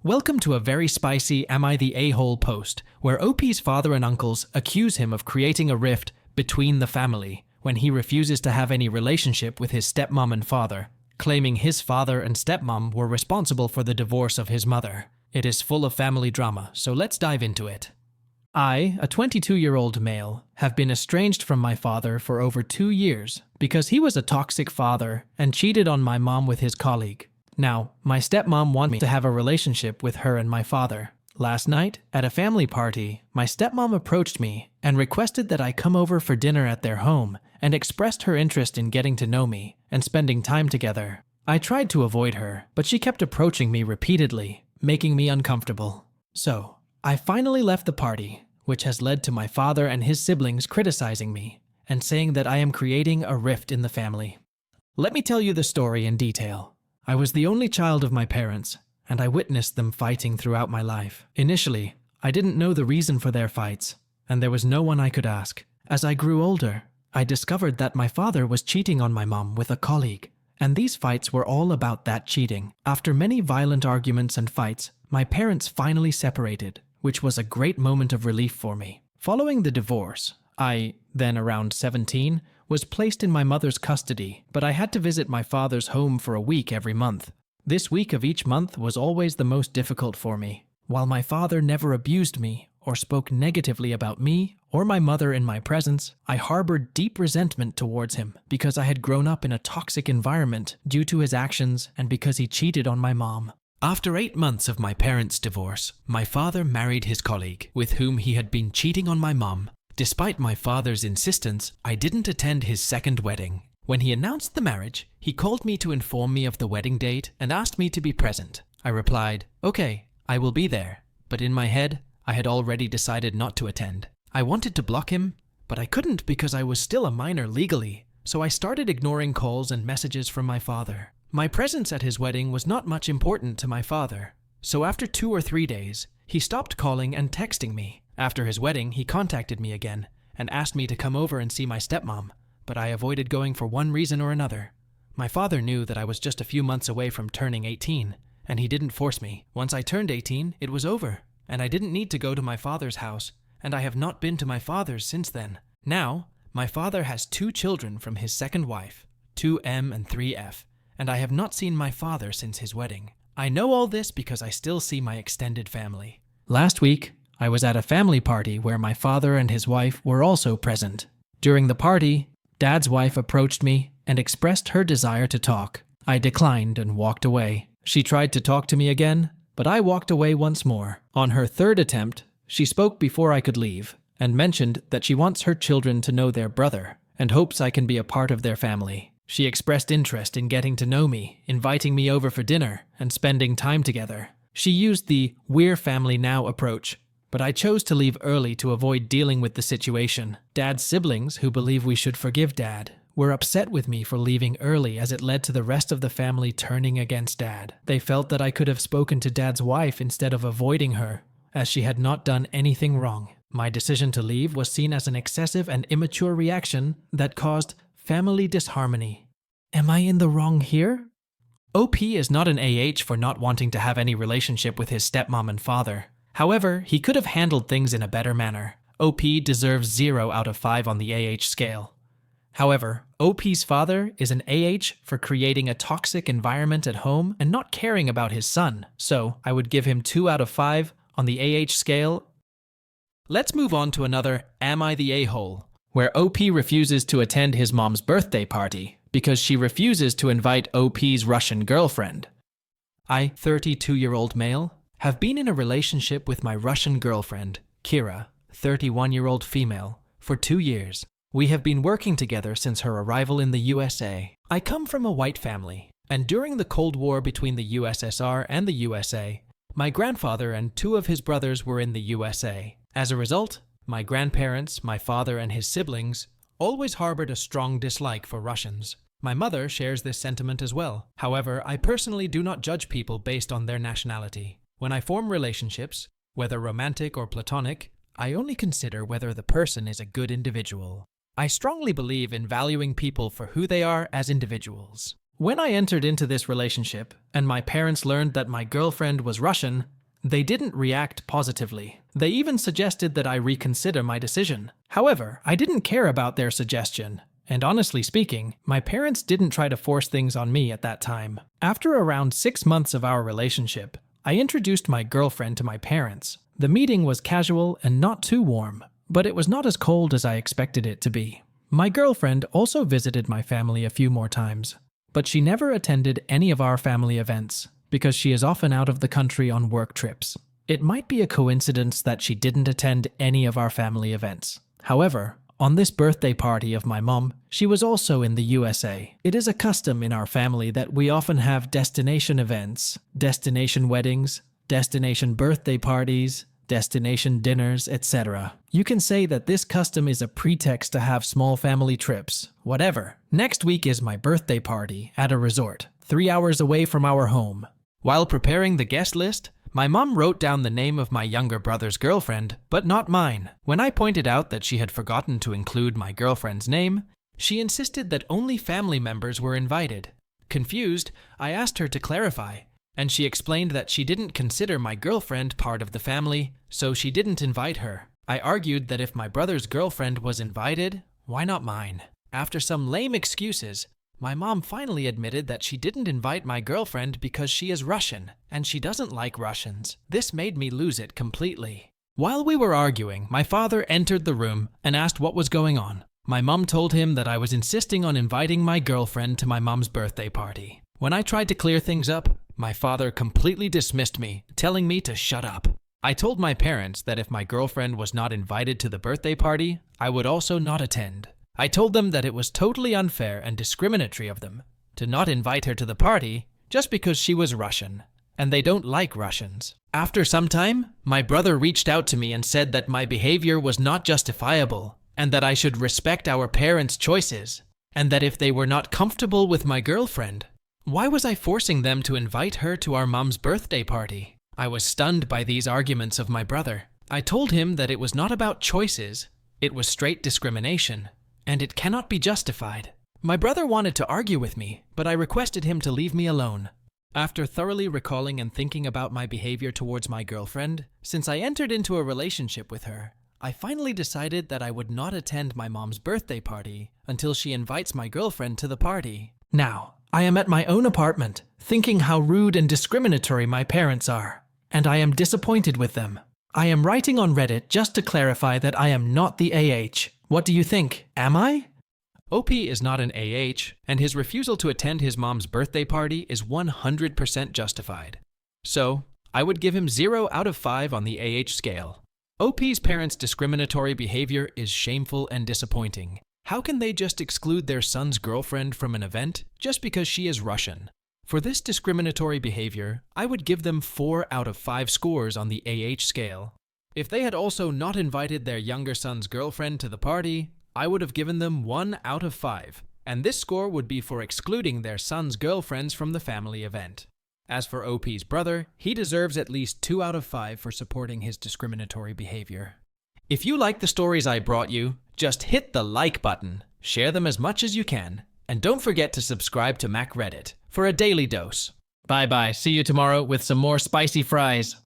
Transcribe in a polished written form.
Welcome to a very spicy Am I the A-hole post, where OP's father and uncles accuse him of creating a rift between the family when he refuses to have any relationship with his stepmom and father, claiming his father and stepmom were responsible for the divorce of his mother. It is full of family drama, so let's dive into it. I, a 22-year-old male, have been estranged from my father for over 2 years because he was a toxic father and cheated on my mom with his colleague. Now, my stepmom wants me to have a relationship with her and my father. Last night, at a family party, my stepmom approached me and requested that I come over for dinner at their home and expressed her interest in getting to know me and spending time together. I tried to avoid her, but she kept approaching me repeatedly, making me uncomfortable. So, I finally left the party, which has led to my father and his siblings criticizing me and saying that I am creating a rift in the family. Let me tell you the story in detail. I was the only child of my parents, and I witnessed them fighting throughout my life. Initially, I didn't know the reason for their fights, and there was no one I could ask. As I grew older, I discovered that my father was cheating on my mom with a colleague, and these fights were all about that cheating. After many violent arguments and fights, my parents finally separated, which was a great moment of relief for me. Following the divorce, I, then around 17, was placed in my mother's custody, but I had to visit my father's home for a week every month. This week of each month was always the most difficult for me. While my father never abused me or spoke negatively about me or my mother in my presence, I harbored deep resentment towards him because I had grown up in a toxic environment due to his actions and because he cheated on my mom. After 8 months of my parents' divorce, my father married his colleague, with whom he had been cheating on my mom. Despite my father's insistence, I didn't attend his second wedding. When he announced the marriage, he called me to inform me of the wedding date and asked me to be present. I replied, "Okay, I will be there." But in my head, I had already decided not to attend. I wanted to block him, but I couldn't because I was still a minor legally, so I started ignoring calls and messages from my father. My presence at his wedding was not much important to my father, so after 2 or 3 days, he stopped calling and texting me. After his wedding, he contacted me again and asked me to come over and see my stepmom, but I avoided going for one reason or another. My father knew that I was just a few months away from turning 18, and he didn't force me. Once I turned 18, it was over, and I didn't need to go to my father's house, and I have not been to my father's since then. Now, my father has 2 children from his second wife, 2M and 3F, and I have not seen my father since his wedding. I know all this because I still see my extended family. Last week, I was at a family party where my father and his wife were also present. During the party, Dad's wife approached me and expressed her desire to talk. I declined and walked away. She tried to talk to me again, but I walked away once more. On her third attempt, she spoke before I could leave and mentioned that she wants her children to know their brother and hopes I can be a part of their family. She expressed interest in getting to know me, inviting me over for dinner and spending time together. She used the "we're family now" approach, but I chose to leave early to avoid dealing with the situation. Dad's siblings, who believe we should forgive Dad, were upset with me for leaving early as it led to the rest of the family turning against Dad. They felt that I could have spoken to Dad's wife instead of avoiding her, as she had not done anything wrong. My decision to leave was seen as an excessive and immature reaction that caused family disharmony. Am I in the wrong here? OP is not an AH for not wanting to have any relationship with his stepmom and father. However, he could have handled things in a better manner. OP deserves 0 out of 5 on the AH scale. However, OP's father is an AH for creating a toxic environment at home and not caring about his son, so I would give him 2 out of 5 on the AH scale. Let's move on to another Am I the A-hole, where OP refuses to attend his mom's birthday party because she refuses to invite OP's Russian girlfriend. I, 32-year-old male, have been in a relationship with my Russian girlfriend, Keran, 31-year-old female, for 2 years. We have been working together since her arrival in the USA. I come from a white family, and during the Cold War between the USSR and the USA, my grandfather and 2 of his brothers were in the USA. As a result, my grandparents, my father, and his siblings always harbored a strong dislike for Russians. My mother shares this sentiment as well. However, I personally do not judge people based on their nationality. When I form relationships, whether romantic or platonic, I only consider whether the person is a good individual. I strongly believe in valuing people for who they are as individuals. When I entered into this relationship and my parents learned that my girlfriend was Russian, they didn't react positively. They even suggested that I reconsider my decision. However, I didn't care about their suggestion. And honestly speaking, my parents didn't try to force things on me at that time. After around 6 months of our relationship, I introduced my girlfriend to my parents. The meeting was casual and not too warm, but it was not as cold as I expected it to be. My girlfriend also visited my family a few more times, but she never attended any of our family events because she is often out of the country on work trips. It might be a coincidence that she didn't attend any of our family events. However, on this birthday party of my mom, she was also in the USA. It is a custom in our family that we often have destination events, destination weddings, destination birthday parties, destination dinners, etc. You can say that this custom is a pretext to have small family trips. Whatever. Next week is my birthday party at a resort, 3 hours away from our home. While preparing the guest list, my mom wrote down the name of my younger brother's girlfriend, but not mine. When I pointed out that she had forgotten to include my girlfriend's name, she insisted that only family members were invited. Confused, I asked her to clarify, and she explained that she didn't consider my girlfriend part of the family, so she didn't invite her. I argued that if my brother's girlfriend was invited, why not mine? After some lame excuses, my mom finally admitted that she didn't invite my girlfriend because she is Russian, and she doesn't like Russians. This made me lose it completely. While we were arguing, my father entered the room and asked what was going on. My mom told him that I was insisting on inviting my girlfriend to my mom's birthday party. When I tried to clear things up, my father completely dismissed me, telling me to shut up. I told my parents that if my girlfriend was not invited to the birthday party, I would also not attend. I told them that it was totally unfair and discriminatory of them to not invite her to the party just because she was Russian, and they don't like Russians. After some time, my brother reached out to me and said that my behavior was not justifiable and that I should respect our parents' choices, and that if they were not comfortable with my girlfriend, why was I forcing them to invite her to our mom's birthday party? I was stunned by these arguments of my brother. I told him that it was not about choices, it was straight discrimination, and it cannot be justified. My brother wanted to argue with me, but I requested him to leave me alone. After thoroughly recalling and thinking about my behavior towards my girlfriend, since I entered into a relationship with her, I finally decided that I would not attend my mom's birthday party until she invites my girlfriend to the party. Now, I am at my own apartment, thinking how rude and discriminatory my parents are, and I am disappointed with them. I am writing on Reddit just to clarify that I am not the AH. What do you think? Am I? OP is not an AH, and his refusal to attend his mom's birthday party is 100% justified. So, I would give him 0 out of 5 on the AH scale. OP's parents' discriminatory behavior is shameful and disappointing. How can they just exclude their son's girlfriend from an event just because she is Russian? For this discriminatory behavior, I would give them 4 out of 5 scores on the AH scale. If they had also not invited their younger son's girlfriend to the party, I would have given them 1 out of 5, and this score would be for excluding their son's girlfriends from the family event. As for OP's brother, he deserves at least 2 out of 5 for supporting his discriminatory behavior. If you like the stories I brought you, just hit the like button, share them as much as you can, and don't forget to subscribe to MacReddit for a daily dose. Bye bye, see you tomorrow with some more spicy fries.